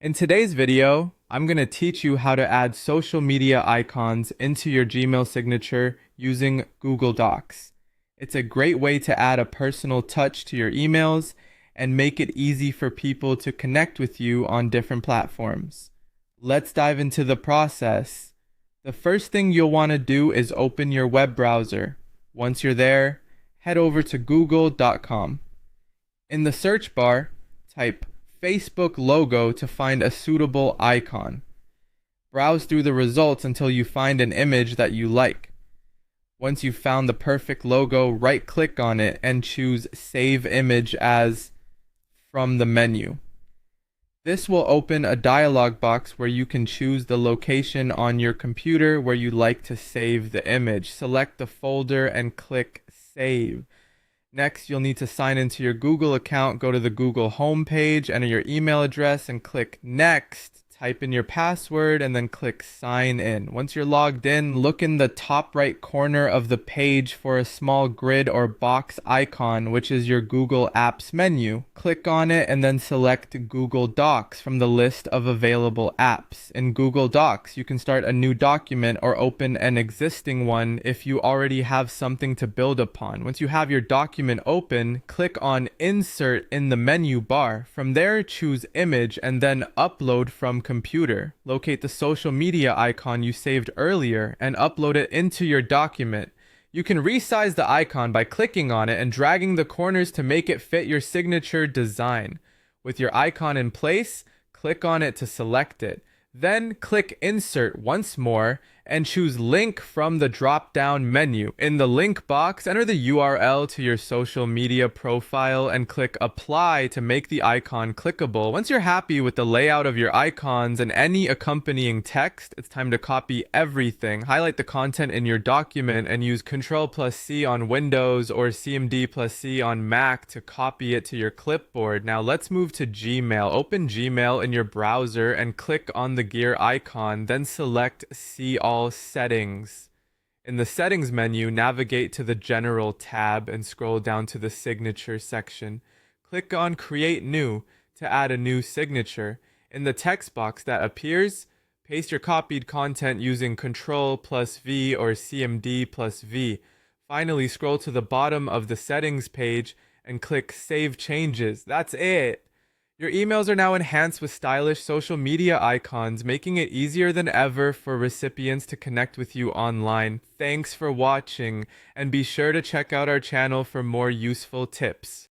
In today's video, I'm going to teach you how to add social media icons into your Gmail signature using Google Docs. It's a great way to add a personal touch to your emails and make it easy for people to connect with you on different platforms. Let's dive into the process. The first thing you'll want to do is open your web browser. Once you're there, head over to google.com. In the search bar, type Facebook logo to find a suitable icon. Browse through the results until you find an image that you like. Once you've found the perfect logo, right-click on it and choose Save Image as from the menu. This will open a dialog box where you can choose the location on your computer where you'd like to save the image. Select the folder and click Save. Next, you'll need to sign into your Google account. Go to the Google homepage, enter your email address, and click Next. Type in your password and then click Sign In. Once you're logged in, look in the top right corner of the page for a small grid or box icon, which is your Google Apps menu. Click on it and then select Google Docs from the list of available apps. In Google Docs, you can start a new document or open an existing one if you already have something to build upon. Once you have your document open, click on Insert in the menu bar. From there, choose Image and then Upload from Computer. Locate the social media icon you saved earlier and upload it into your document. You can resize the icon by clicking on it and dragging the corners to make it fit your signature design. With your icon in place, click on it to select it. Then click Insert once more and choose Link from the drop-down menu. In the link box, enter the URL to your social media profile and click Apply to make the icon clickable. Once you're happy with the layout of your icons and any accompanying text, it's time to copy everything. Highlight the content in your document and use Ctrl+C on Windows or CMD+C on Mac to copy it to your clipboard. Now let's move to Gmail. Open Gmail in your browser and click on the gear icon, then select See All Settings. In the Settings menu, navigate to the General tab and scroll down to the Signature section. Click on Create New to add a new signature. In the text box that appears, paste your copied content using Ctrl+V or CMD+V. Finally, scroll to the bottom of the Settings page and click Save Changes. That's it! Your emails are now enhanced with stylish social media icons, making it easier than ever for recipients to connect with you online. Thanks for watching, and be sure to check out our channel for more useful tips.